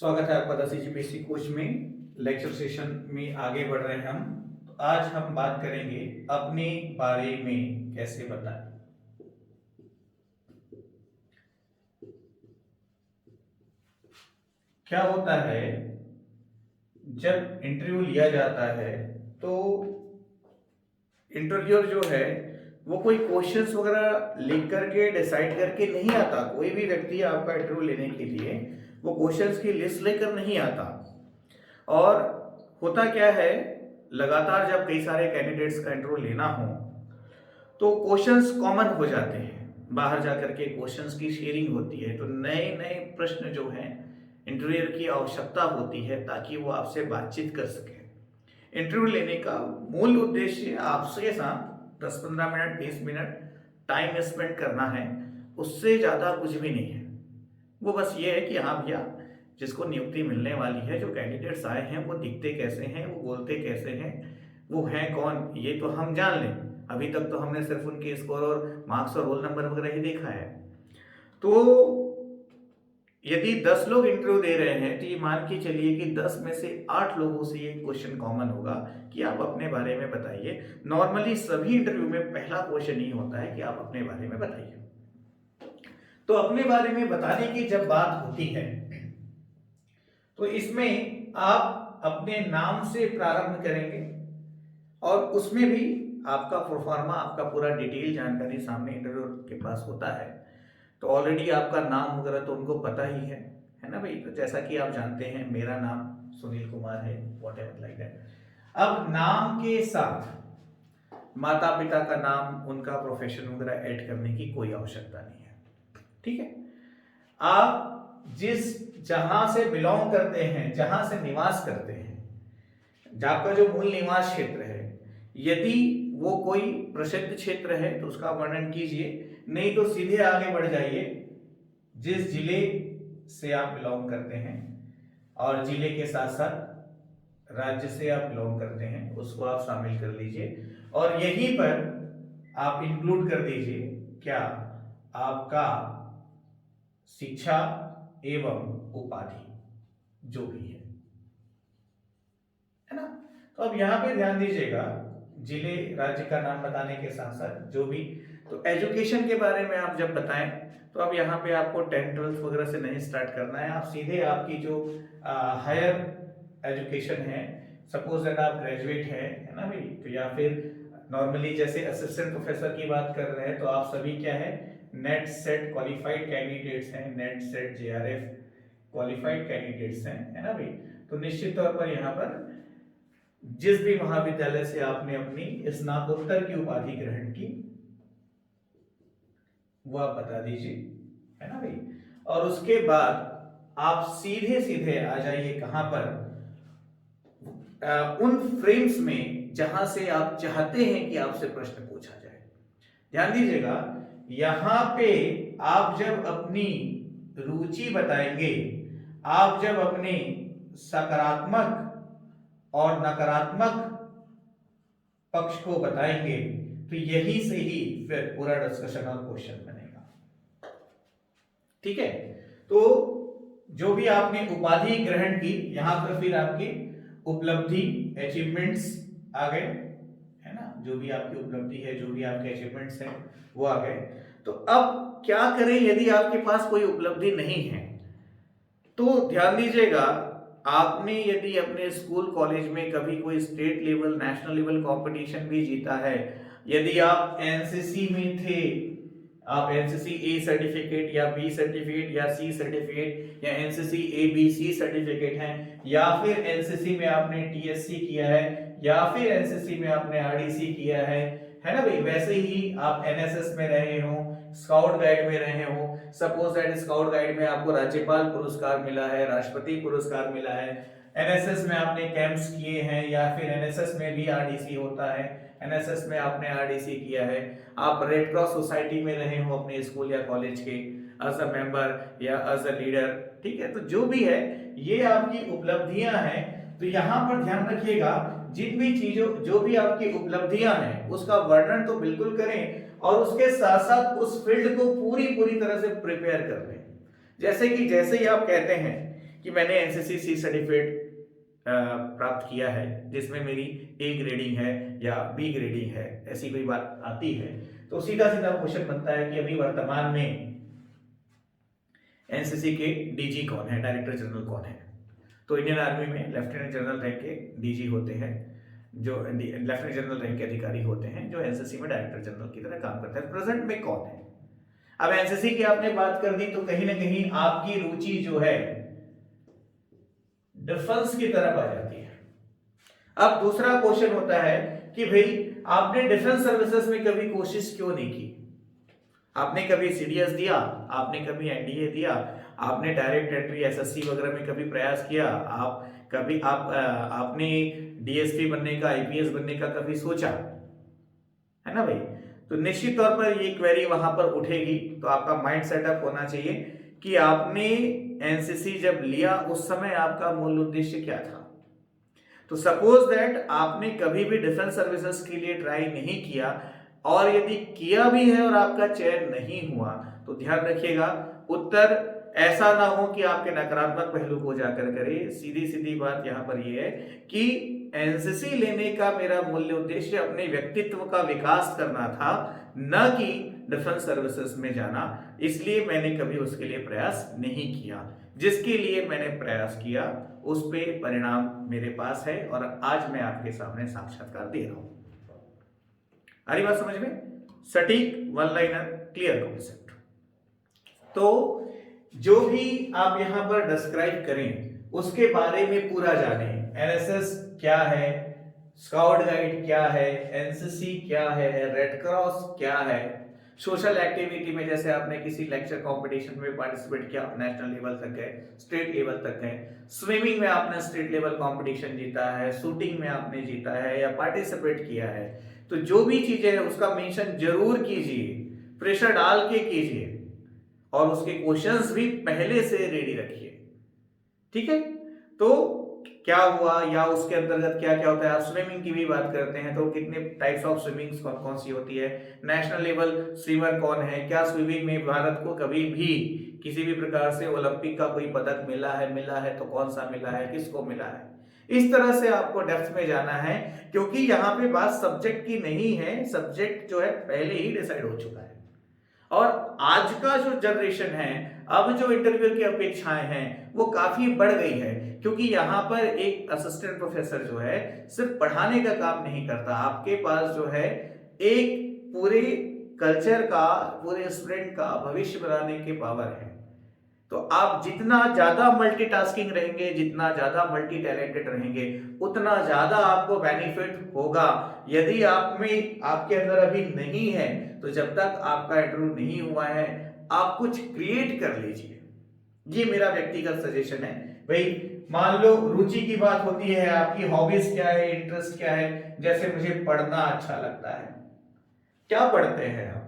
स्वागत है आपका 10 जीपीएससी कोच में। लेक्चर सेशन में आगे बढ़ रहे हैं हम। तो आज हम बात करेंगे अपने बारे में कैसे बताएं। क्या होता है जब इंटरव्यू लिया जाता है तो इंटरव्यूअर जो है वो कोई क्वेश्चंस वगैरह लिख करके डिसाइड करके नहीं आता। कोई भी व्यक्ति आपका इंटरव्यू लेने के लिए वो क्वेश्चंस की लिस्ट लेकर नहीं आता। और होता क्या है, लगातार जब कई सारे कैंडिडेट्स का इंटरव्यू लेना हो तो क्वेश्चंस कॉमन हो जाते हैं। बाहर जाकर के क्वेश्चंस की शेयरिंग होती है तो नए नए प्रश्न जो हैं इंटरव्यूअर की आवश्यकता होती है ताकि वो आपसे बातचीत कर सके। इंटरव्यू लेने का मूल उद्देश्य आपसे साथ 10-15 मिनट 20 मिनट टाइम स्पेंड करना है, उससे ज़्यादा कुछ भी नहीं है। वो बस ये है कि हाँ भैया, जिसको नियुक्ति मिलने वाली है, जो कैंडिडेट्स आए हैं वो दिखते कैसे हैं, वो बोलते कैसे हैं, वो हैं कौन, ये तो हम जान लें। अभी तक तो हमने सिर्फ उनके स्कोर और मार्क्स और रोल नंबर वगैरह ही देखा है। तो यदि 10 लोग इंटरव्यू दे रहे हैं तो ये मान के चलिए कि 10 में से 8 लोगों से ये क्वेश्चन कॉमन होगा कि आप अपने बारे में बताइए। नॉर्मली सभी इंटरव्यू में पहला क्वेश्चन ये होता है कि आप अपने बारे में बताइए। तो अपने बारे में बताने की जब बात होती है तो इसमें आप अपने नाम से प्रारंभ करेंगे और उसमें भी आपका प्रोफार्मा, आपका पूरा डिटेल जानकारी सामने इंटरव्यू के पास होता है। तो ऑलरेडी आपका नाम वगैरह तो उनको पता ही है ना भाई। तो जैसा कि आप जानते हैं मेरा नाम सुनील कुमार है, वॉट एवर लाइक दैट। अब नाम के साथ माता पिता का नाम, उनका प्रोफेशन वगैरह ऐड करने की कोई आवश्यकता नहीं है। ठीक है, आप जहां से बिलोंग करते हैं, जहां से निवास करते हैं, आपका जो मूल निवास क्षेत्र है, यदि वो कोई प्रसिद्ध क्षेत्र है तो उसका वर्णन कीजिए, नहीं तो सीधे आगे बढ़ जाइए। जिस जिले से आप बिलोंग करते हैं और जिले के साथ साथ राज्य से आप बिलोंग करते हैं उसको आप शामिल कर लीजिए और यहीं पर आप इंक्लूड कर दीजिए क्या आपका शिक्षा एवं उपाधि जो भी है ना। तो अब यहाँ पे ध्यान दीजिएगा, जिले राज्य का नाम बताने के साथ साथ जो भी, तो एजुकेशन के बारे में आप जब बताएं तो अब यहाँ पे आपको 10th-12th वगैरह से नहीं स्टार्ट करना है। आप सीधे आपकी जो हायर एजुकेशन है, सपोज दैट आप ग्रेजुएट है ना भाई, तो या फिर नॉर्मली जैसे असिस्टेंट प्रोफेसर की बात कर रहे हैं तो आप सभी क्या है, नेट सेट क्वालिफाइड कैंडिडेट्स हैं, net set JRF qualified candidates हैं, है ना भाई। तो निश्चित तौर पर यहाँ पर जिस भी महाविद्यालय से आपने अपनी स्नातकोत्तर की उपाधि ग्रहण की वो आप बता दीजिए, है ना भाई। और उसके बाद आप सीधे सीधे आ जाइए कहां पर, उन फ्रेम्स में जहां से आप चाहते हैं कि आपसे प्रश्न पूछा जाए। ध्यान दीजिएगा, यहां पे आप जब अपनी रुचि बताएंगे, आप जब अपने सकारात्मक और नकारात्मक पक्ष को बताएंगे तो यही से ही फिर पूरा डिस्कशन और क्वेश्चन बनेगा। ठीक है, तो जो भी आपने उपाधि ग्रहण की, यहां पर फिर आपकी उपलब्धि अचीवमेंट्स आ गए, है ना। जो भी आपकी उपलब्धि है, जो भी आपके अचीवमेंट्स हैं वो आ गए। तो अब क्या करें यदि आपके पास कोई उपलब्धि नहीं है, तो ध्यान दीजिएगा, आपने यदि अपने स्कूल कॉलेज में कभी कोई state level national level competition भी जीता है, यदि आप एनसीसी में थे, आप एनसीसी ए सर्टिफिकेट या बी सर्टिफिकेट या सी सर्टिफिकेट या NCC A B C certificate हैं, या फिर एनसीसी में आपने टीएससी किया है, या फिर एनसीसी में आपने आरडीसी किया है ना भाई। वैसे ही आप एनएसएस में रहे हो, स्काउट गाइड में रहे हो, सपोज दैट स्काउट गाइड में आपको राज्यपाल पुरस्कार मिला है, राष्ट्रपति पुरस्कार मिला है, एनएसएस में आपने कैंप्स किए हैं या फिर एनएसएस में भी आरडीसी होता है, एनएसएस में आपने आरडीसी किया है, आप रेड क्रॉस सोसाइटी में रहे हो अपने स्कूल या कॉलेज के एज अ मेंबर या एज अ लीडर। ठीक है, तो जो भी है ये आपकी उपलब्धियां हैं। तो यहां पर ध्यान रखिएगा, जिन भी चीजों, जो भी आपकी उपलब्धियां हैं उसका वर्णन तो बिल्कुल करें और उसके साथ साथ उस फील्ड को पूरी पूरी तरह से प्रिपेयर कर लें। जैसे कि जैसे ही आप कहते हैं कि मैंने एनसीसी सी सर्टिफिकेट प्राप्त किया है जिसमें मेरी ए ग्रेडिंग है या बी ग्रेडिंग है, ऐसी कोई बात आती है तो सीधा सीधा क्वेश्चन बनता है कि अभी वर्तमान में एनसीसी के डीजी कौन है, डायरेक्टर जनरल कौन है। तो इंडियन आर्मी में लेफ्टिनेंट जनरल रैंक के डीजी होते हैं, जो लेफ्टिनेंट जनरल रैंक के अधिकारी होते हैं जो एनसीसी में डायरेक्टर जनरल की तरह काम करते हैं। प्रेजेंट में कौन है? अब एनसीसी की आपने बात कर दी तो कहीं ना कहीं आपकी रुचि जो है डिफेंस की तरफ आ जाती है। अब दूसरा क्वेश्चन होता है कि भाई आपने डिफेंस सर्विसेज में कभी कोशिश क्यों नहीं की? आपने कभी सीडीएस दिया, आपने कभी एनडीए दिया, आपने डायरेक्ट एंट्री एसएससी वगैरह में कभी प्रयास किया, आपने डीएसपी बनने का, आईपीएस बनने का कभी सोचा है ना भाई? तो निश्चित तौर पर ये क्वेरी वहां पर उठेगी। तो आपका माइंड सेटअप होना चाहिए कि आपने एनसीसी जब लिया उस समय आपका मूल उद्देश्य क्या था। तो सपोज दैट आपने कभी भी डिफेंस सर्विसेज के लिए ट्राई नहीं किया और यदि किया भी है और आपका चयन नहीं हुआ तो ध्यान रखिएगा उत्तर ऐसा ना हो कि आपके नकारात्मक पहलू को जाकर करे। सीधी सीधी बात यहां पर यह है कि एनसीसी लेने का मेरा मूल उद्देश्य अपने व्यक्तित्व का विकास करना था, न कि डिफेंस सर्विसेज में जाना। इसलिए मैंने कभी उसके लिए प्रयास नहीं किया। जिसके लिए मैंने प्रयास किया उस पे परिणाम मेरे पास है और आज मैं आपके सामने साक्षात्कार दे रहा हूं। आ रही बात समझ में? सटीक, वन लाइनर, क्लियर कॉन्सेप्ट। तो जो भी आप यहां पर डिस्क्राइब करें उसके बारे में पूरा जाने। एनएसएस क्या है, स्काउट गाइड क्या है, एनसीसी क्या है, रेड क्रॉस क्या है, सोशल एक्टिविटी में जैसे आपने किसी लेक्चर कंपटीशन में पार्टिसिपेट किया, नेशनल लेवल तक गए, स्टेट लेवल तक गए, स्विमिंग में आपने स्टेट लेवल कंपटीशन जीता है, शूटिंग में आपने जीता है या पार्टिसिपेट किया है, तो जो भी चीजें है उसका मेंशन जरूर कीजिए, प्रेशर डाल के कीजिए और उसके क्वेश्चंस भी पहले से रेडी रखिए। ठीक है? तो क्या हुआ या उसके अंतर्गत क्या क्या होता है। आप स्विमिंग की भी बात करते हैं तो कितने टाइप्स ऑफ स्विमिंग कौन कौन सी होती है, नेशनल लेवल स्विमर कौन है, क्या स्विमिंग में भारत को कभी भी किसी भी प्रकार से ओलंपिक का कोई पदक मिला है तो कौन सा मिला है, किसको मिला है। इस तरह से आपको डेप्थ में जाना है क्योंकि यहाँ पे बात सब्जेक्ट की नहीं है, सब्जेक्ट जो है पहले ही डिसाइड हो चुका है। और आज का जो जनरेशन है, अब जो इंटरव्यू की अपेक्षाएं हैं वो काफी बढ़ गई है क्योंकि यहाँ पर एक असिस्टेंट प्रोफेसर जो है सिर्फ पढ़ाने का काम नहीं करता, आपके पास जो है एक पूरे कल्चर का, पूरे स्टूडेंट का भविष्य बनाने की पावर है। तो आप जितना ज्यादा मल्टीटास्किंग रहेंगे, जितना ज्यादा मल्टी टैलेंटेड रहेंगे, उतना ज्यादा आपको बेनिफिट होगा। यदि आप में आपके अंदर अभी नहीं है तो जब तक आपका इंटरव्यू नहीं हुआ है आप कुछ क्रिएट कर लीजिए। ये मेरा व्यक्तिगत सजेशन है। भाई मान लो रुचि की बात होती है, आपकी हॉबीज क्या है, इंटरेस्ट क्या है। जैसे मुझे पढ़ना अच्छा लगता है। क्या पढ़ते हैं आप?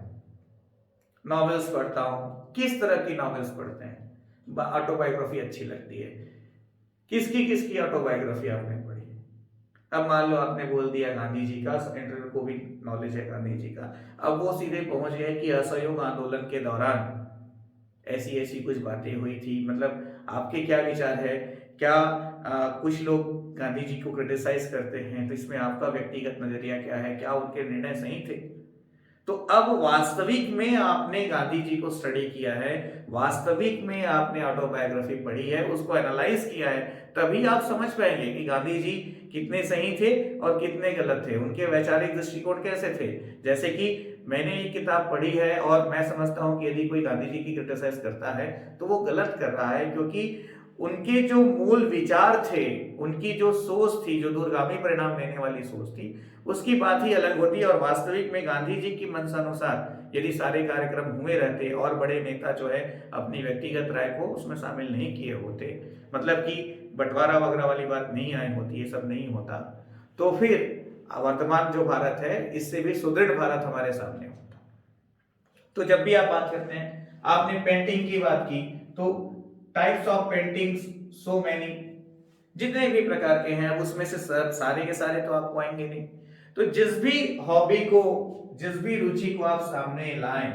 नॉवेल्स पढ़ता हूं। किस तरह की नॉवेल्स पढ़ते हैं? ऑटोबायोग्राफी अच्छी लगती है। किसकी ऑटोबायोग्राफी आपने पढ़ी? अब मान लो आपने बोल दिया गांधी जी का, इंटरव्यू को भी नॉलेज है गांधी जी का, अब वो सीधे पहुंच गए कि असहयोग आंदोलन के दौरान ऐसी ऐसी कुछ बातें हुई थी। मतलब आपके क्या विचार है? क्या कुछ लोग गांधी जी को क्रिटिसाइज करते हैं तो इसमें आपका व्यक्तिगत नजरिया क्या है? क्या उनके निर्णय सही थे? तो अब वास्तविक में आपने गांधी जी को स्टडी किया है, वास्तविक में आपने ऑटोबायोग्राफी पढ़ी है, उसको एनालाइज किया है, तभी आप समझ पाएंगे कि गांधी जी कितने सही थे और कितने गलत थे, उनके वैचारिक दृष्टिकोण कैसे थे। जैसे कि मैंने ये किताब पढ़ी है और मैं समझता हूं कि यदि कोई गांधी जी की क्रिटिसाइज करता है तो वो गलत कर रहा है, क्योंकि उनके जो मूल विचार थे, उनकी जो सोच थी, जो दूरगामी परिणाम लेने वाली सोच थी, उसकी बात ही अलग होती है। और वास्तविक में गांधी जी की मंशानुसार यदि सारे कार्यक्रम हुए रहते और बड़े नेता जो है अपनी व्यक्तिगत राय को उसमें शामिल नहीं किए होते, मतलब कि बंटवारा वगैरह वाली बात नहीं आई होती, ये सब नहीं होता, तो फिर वर्तमान जो भारत है इससे भी सुदृढ़ भारत हमारे सामने होता। तो जब भी आप बात करते हैं, आपने पेंटिंग की बात की, तो types of paintings so many, जितने भी प्रकार के हैं उसमें से सारे के सारे तो आपको आएंगे नहीं। तो जिस भी हॉबी को, जिस भी रुचि को आप सामने लाएं,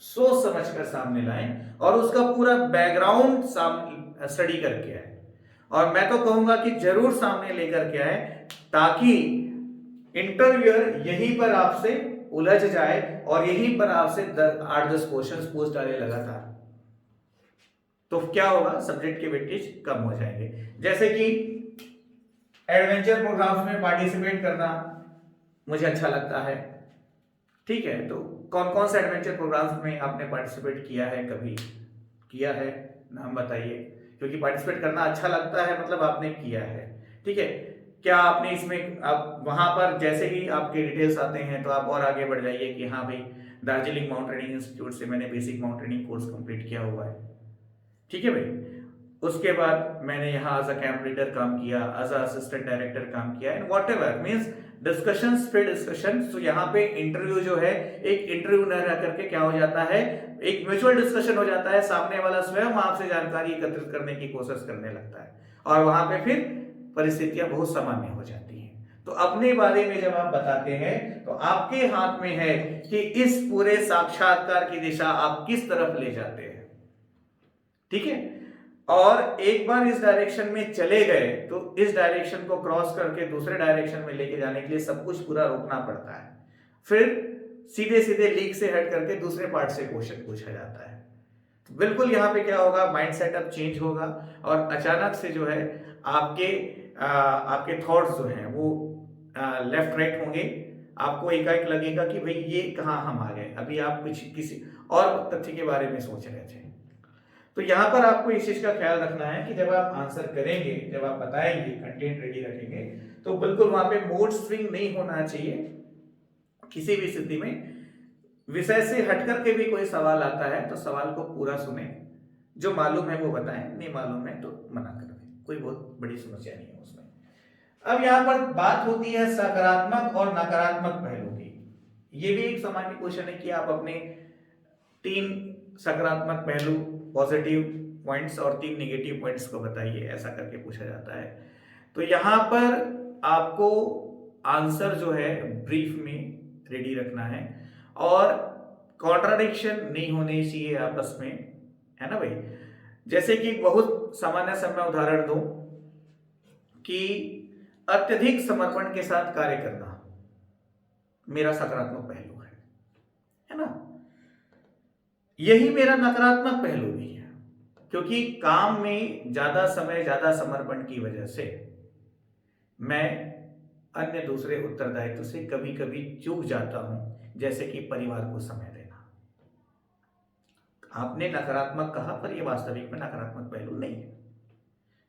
सोच समझकर सामने लाएं और उसका पूरा बैकग्राउंड स्टडी करके आए, और मैं तो कहूंगा कि जरूर सामने लेकर के आए, ताकि इंटरव्यूअर यहीं पर आपसे उलझ जाए और यहीं पर आपसे 8-10 क्वेश्चंस पूछ डाले लगातार, तो क्या होगा, सब्जेक्ट के वेटेज कम हो जाएंगे। जैसे कि एडवेंचर प्रोग्राम्स में पार्टिसिपेट करना मुझे अच्छा लगता है, ठीक है, तो कौन कौन से एडवेंचर प्रोग्राम्स में आपने पार्टिसिपेट किया है, कभी किया है, नाम बताइए, क्योंकि पार्टिसिपेट करना अच्छा लगता है मतलब आपने किया है, ठीक है। क्या आपने इसमें, आप वहां पर जैसे ही आपके डिटेल्स आते हैं तो आप और आगे बढ़ जाइए कि हाँ भाई, दार्जिलिंग माउंटेनिंग इंस्टीट्यूट से मैंने बेसिक माउंटेनिंग कोर्स कंप्लीट किया हुआ है, ठीक है भाई। उसके बाद मैंने यहाँ एज अ कैंप लीडर काम किया, एज अ असिस्टेंट डायरेक्टर काम किया, and what ever means discussions पे डिस्कशन। तो यहाँ पे इंटरव्यू जो है एक इंटरव्यू न रह करके क्या हो जाता है, एक म्यूचुअल डिस्कशन हो जाता है, सामने वाला स्वयं आपसे जानकारी एकत्रित करने की कोशिश करने लगता है, और वहां पे फिर परिस्थितियां बहुत सामान्य हो जाती हैं। तो अपने बारे में जब आप बताते हैं तो आपके हाथ में है कि इस पूरे साक्षात्कार की दिशा आप किस तरफ ले जाते हैं, ठीक है। और एक बार इस डायरेक्शन में चले गए तो इस डायरेक्शन को क्रॉस करके दूसरे डायरेक्शन में लेके जाने के लिए सब कुछ पूरा रोकना पड़ता है, फिर सीधे सीधे लीक से हट करके दूसरे पार्ट से क्वेश्चन पूछा जाता है। तो बिल्कुल यहाँ पे क्या होगा, माइंड सेटअप चेंज होगा, और अचानक से जो है आपके थॉट्स जो हैं वो लेफ्ट राइट होंगे। आपको एकाएक लगेगा कि भाई ये कहाँ हम आ गए, अभी आप कुछ किसी और तथ्य के बारे में सोच रहे थे। तो यहाँ पर आपको इस चीज का ख्याल रखना है कि जब आप आंसर करेंगे, जब आप बताएंगे, कंटेंट रेडी रखेंगे, तो बिल्कुल वहां पे मूड स्विंग नहीं होना चाहिए। किसी भी स्थिति में विषय से हट करके भी कोई सवाल आता है तो सवाल को पूरा सुने, जो मालूम है वो बताएं, नहीं मालूम है तो मना कर दें, कोई बहुत बड़ी समस्या नहीं है उसमें। अब यहाँ पर बात होती है सकारात्मक और नकारात्मक पहलू की। ये भी एक सामान्य क्वेश्चन है कि आप अपने 3 सकारात्मक पहलू, पॉजिटिव पॉइंट्स और 3 नेगेटिव पॉइंट्स को बताइए, ऐसा करके पूछा जाता है। तो यहाँ पर आपको आंसर जो है ब्रीफ में रेडी रखना है, और कॉन्ट्राडिक्शन नहीं होनी चाहिए आपस में, है ना भाई। जैसे कि बहुत सामान्य सा मैं उदाहरण दूं कि अत्यधिक समर्पण के साथ कार्य करना मेरा सकारात्मक पहलू है ना, यही मेरा नकारात्मक पहलू भी है, क्योंकि काम में ज्यादा समय, ज्यादा समर्पण की वजह से मैं अन्य दूसरे उत्तरदायित्व से कभी कभी चूक जाता हूं, जैसे कि परिवार को समय देना। आपने नकारात्मक कहा, पर यह वास्तविक में नकारात्मक पहलू नहीं है,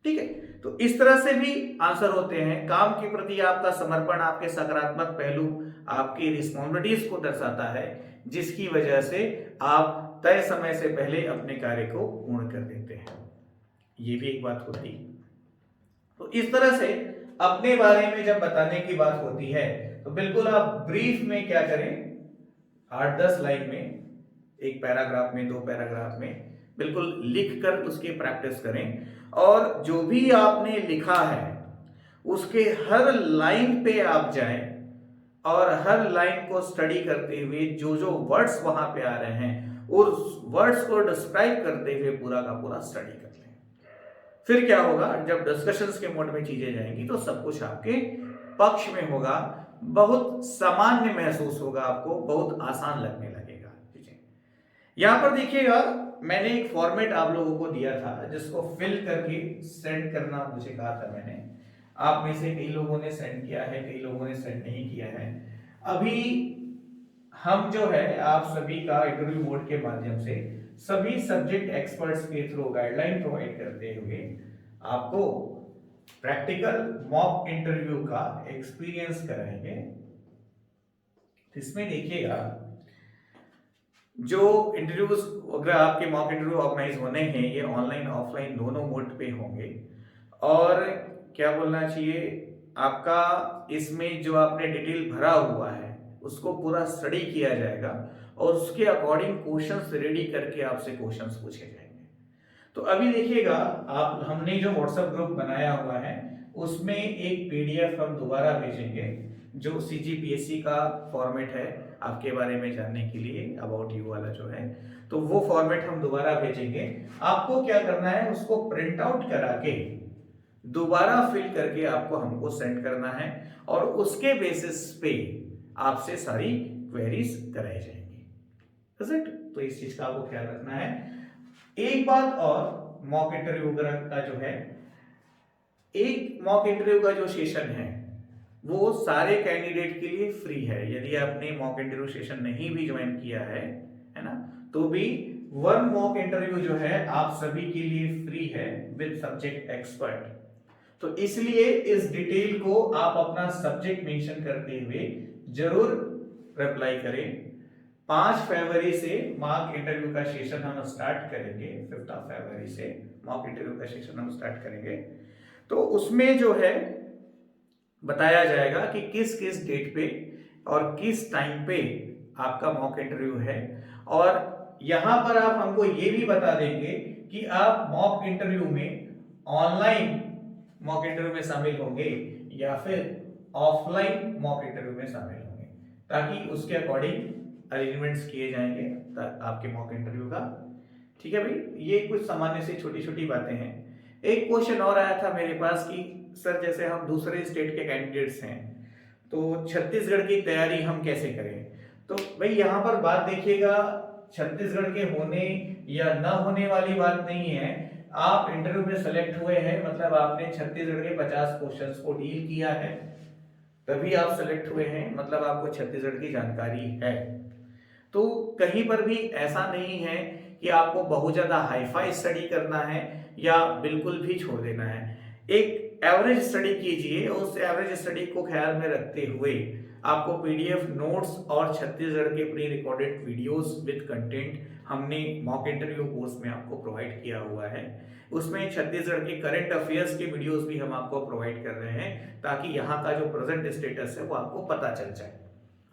ठीक है। तो इस तरह से भी आंसर होते हैं। काम के प्रति आपका समर्पण आपके सकारात्मक पहलू, आपकी रिस्पॉन्सिबिलिटीज को दर्शाता है, जिसकी वजह से आप तय समय से पहले अपने कार्य को पूर्ण कर देते हैं। ये भी एक बात होती है। तो इस तरह से अपने बारे में जब बताने की बात होती है तो बिल्कुल आप ब्रीफ में क्या करें, 8-10 लाइन में, एक पैराग्राफ में, 2 पैराग्राफ में बिल्कुल लिख कर उसकी प्रैक्टिस करें, और जो भी आपने लिखा है उसके हर लाइन पे आप जाएं और हर लाइन को स्टडी करते हुए जो जो वर्ड्स वहां पे आ रहे हैं उस वर्ड्स को डिस्क्राइब करते हुए पूरा का पूरा स्टडी कर लें। फिर क्या होगा, जब डिस्कशंस के मोड में चीजें जाएंगी तो सब कुछ आपके पक्ष में होगा, बहुत सामान्य महसूस होगा, आपको बहुत आसान लगने लगेगा। ठीक है, यहां पर देखिएगा, मैंने एक फॉर्मेट आप लोगों को दिया था जिसको फिल करके सेंड करना मुझे कहा था मैंने। आप में से कई लोगों ने सेंड किया है, कई लोगों ने सेंड नहीं किया है। अभी हम जो है आप सभी का इंटरव्यू मोड के माध्यम से सभी सब्जेक्ट एक्सपर्ट्स के थ्रू गाइडलाइन प्रोवाइड करते हुए आपको प्रैक्टिकल मॉक इंटरव्यू का एक्सपीरियंस कराएंगे। इसमें देखिएगा, जो इंटरव्यूज अगर आपके मॉक इंटरव्यू ऑर्गेनाइज होने हैं ये ऑनलाइन ऑफलाइन दोनों मोड पे होंगे, और क्या बोलना चाहिए, आपका इसमें जो आपने डिटेल भरा हुआ है उसको पूरा स्टडी किया जाएगा और उसके अकॉर्डिंग क्वेश्चंस रेडी करके आपसे क्वेश्चंस पूछे जाएंगे। तो अभी देखिएगा, आप हमने जो व्हाट्सएप ग्रुप बनाया हुआ है उसमें एक पीडीएफ हम दोबारा भेजेंगे जो सीजीपीएससी का फॉर्मेट है, आपके बारे में जानने के लिए अबाउट यू वाला जो है, तो वो फॉर्मेट हम दोबारा भेजेंगे। आपको क्या करना है, उसको प्रिंट आउट करा के दोबारा फिल करके आपको हमको सेंड करना है और उसके बेसिस पे आपसे सारी क्वेरीज कराई जाएंगी। तो इस चीज का आपको ख्याल रखना है। एक बात और, मॉक इंटरव्यू का जो है, एक मॉक इंटरव्यू का जो सेशन है वो सारे कैंडिडेट के लिए फ्री है। यदि आपने मॉक इंटरव्यू सेशन नहीं भी ज्वाइन किया है ना, तो भी वन मॉक इंटरव्यू जो है आप सभी के लिए फ्री है विद सब्जेक्ट एक्सपर्ट। तो इसलिए इस डिटेल को आप अपना सब्जेक्ट मेंशन करते हुए जरूर रिप्लाई करें। 5 फरवरी से मॉक इंटरव्यू का सेशन हम स्टार्ट करेंगे। 5 फरवरी से मॉक इंटरव्यू का सेशन हम स्टार्ट करेंगे। तो उसमें जो है बताया जाएगा कि किस किस डेट पे और किस टाइम पे आपका मॉक इंटरव्यू है, और यहां पर आप हमको ये भी बता देंगे कि आप मॉक इंटरव्यू में ऑनलाइन मॉक इंटरव्यू में शामिल होंगे या फिर ऑफलाइन मॉक इंटरव्यू में शामिल होंगे, ताकि उसके अकॉर्डिंग अरेंजमेंट्स किए जाएंगे आपके मॉक इंटरव्यू का। ठीक है भाई, ये कुछ सामान्य से छोटी छोटी बातें हैं। एक क्वेश्चन और आया था मेरे पास कि सर जैसे हम दूसरे स्टेट के कैंडिडेट्स हैं तो छत्तीसगढ़ की तैयारी हम कैसे करें। तो भाई यहाँ पर बात देखिएगा, छत्तीसगढ़ के होने या न होने वाली बात नहीं है। आप इंटरव्यू में सेलेक्ट हुए हैं मतलब आपने छत्तीसगढ़ के 50 क्वेश्चंस को डील किया है, तभी आप सेलेक्ट हुए हैं, मतलब आपको छत्तीसगढ़ की जानकारी है। तो कहीं पर भी ऐसा नहीं है कि आपको बहुत ज्यादा हाईफाई स्टडी करना है या बिल्कुल भी छोड़ देना है। एक एवरेज स्टडी कीजिए, उस एवरेज स्टडी को ख्याल में रखते हुए आपको पीडीएफ नोट्स और छत्तीसगढ़ के pre recorded videos with content हमने मॉक इंटरव्यू कोर्स में आपको प्रोवाइड किया हुआ है। उसमें छत्तीसगढ़ के करंट अफेयर्स के वीडियोस भी हम आपको प्रोवाइड कर रहे हैं, ताकि यहाँ का जो प्रेजेंट स्टेटस है वो आपको पता चल जाए,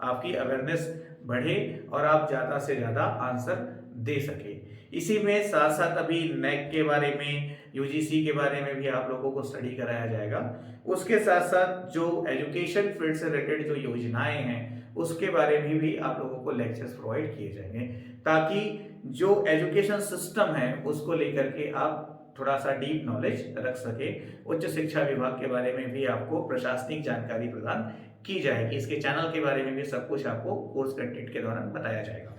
आपकी अवेयरनेस बढ़े और आप ज्यादा से ज्यादा आंसर दे सके। इसी में साथ साथ अभी नेक के बारे में, यूजीसी के बारे में भी आप लोगों को स्टडी कराया जाएगा। उसके साथ साथ जो एजुकेशन फील्ड से रिलेटेड जो योजनाएं हैं उसके बारे में भी आप लोगों को लेक्चर्स प्रोवाइड किए जाएंगे, ताकि जो एजुकेशन सिस्टम है उसको लेकर के आप थोड़ा सा डीप नॉलेज रख सके। उच्च शिक्षा विभाग के बारे में भी आपको प्रशासनिक जानकारी प्रदान की जाएगी। इसके चैनल के बारे में भी सब कुछ आपको कोर्स कंटेंट के दौरान बताया जाएगा।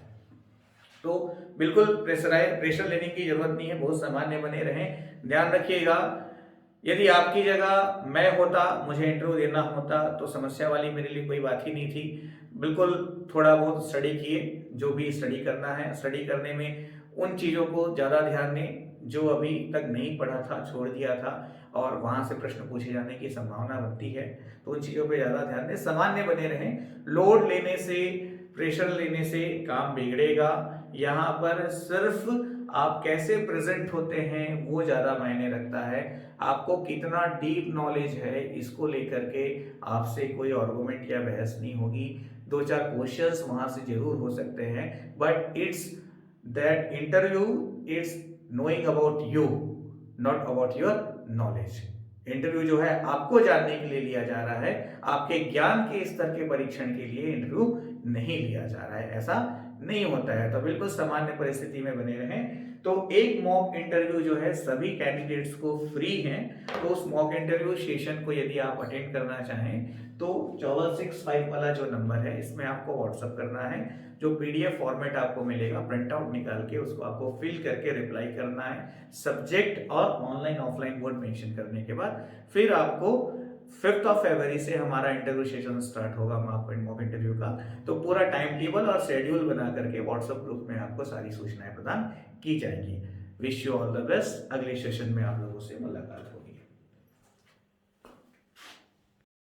तो बिल्कुल प्रेशर लेने की जरूरत नहीं है, बहुत सामान्य बने रहें। ध्यान रखिएगा, यदि आपकी जगह मैं होता, मुझे इंटरव्यू देना होता तो समस्या वाली मेरे लिए कोई बात ही नहीं थी। बिल्कुल थोड़ा बहुत स्टडी किए, जो भी स्टडी करना है। स्टडी करने में उन चीज़ों को ज़्यादा ध्यान दें जो अभी तक नहीं पढ़ा था, छोड़ दिया था और वहाँ से प्रश्न पूछे जाने की संभावना बनती है, तो उन चीज़ों पे ज़्यादा ध्यान दें। सामान्य बने रहें। लोड लेने से, प्रेशर लेने से काम बिगड़ेगा। यहाँ पर सिर्फ आप कैसे प्रेजेंट होते हैं वो ज़्यादा मायने रखता है। आपको कितना डीप नॉलेज है इसको लेकर के आपसे कोई आर्गुमेंट या बहस नहीं होगी। 2-4 क्वेश्चंस वहाँ से जरूर हो सकते हैं, but it's that interview it's knowing about you, not about your knowledge. Interview जो है आपको जानने के लिए लिया जा रहा है, आपके ज्ञान के स्तर के परीक्षण के लिए इंटरव्यू नहीं लिया जा रहा है, ऐसा नहीं होता है। तो बिल्कुल सामान्य परिस्थिति में बने रहें। तो एक मॉक इंटरव्यू जो है सभी कैंडिडेट्स को फ्री है। तो उस मॉक इंटरव्यू सेशन को यदि आप अटेंड करना चाहें तो 4465 वाला जो नंबर है इसमें आपको व्हाट्सअप करना है। जो पीडीएफ फॉर्मेट आपको मिलेगा, प्रिंट आउट निकाल के उसको आपको फिल करके रिप्लाई करना है। सब्जेक्ट और ऑनलाइन ऑफलाइन मोड मेंशन करने के बाद फिर आपको 5 फरवरी से हमारा इंटरव्यू सेशन स्टार्ट होगा मॉक इंटरव्यू का। तो पूरा टाइम टेबल और शेड्यूल बना करके व्हाट्सएप ग्रुप में आपको सारी सूचनाएं प्रदान की जाएंगी। Wish you all the best. अगले सेशन में आप लोगों से मुलाकात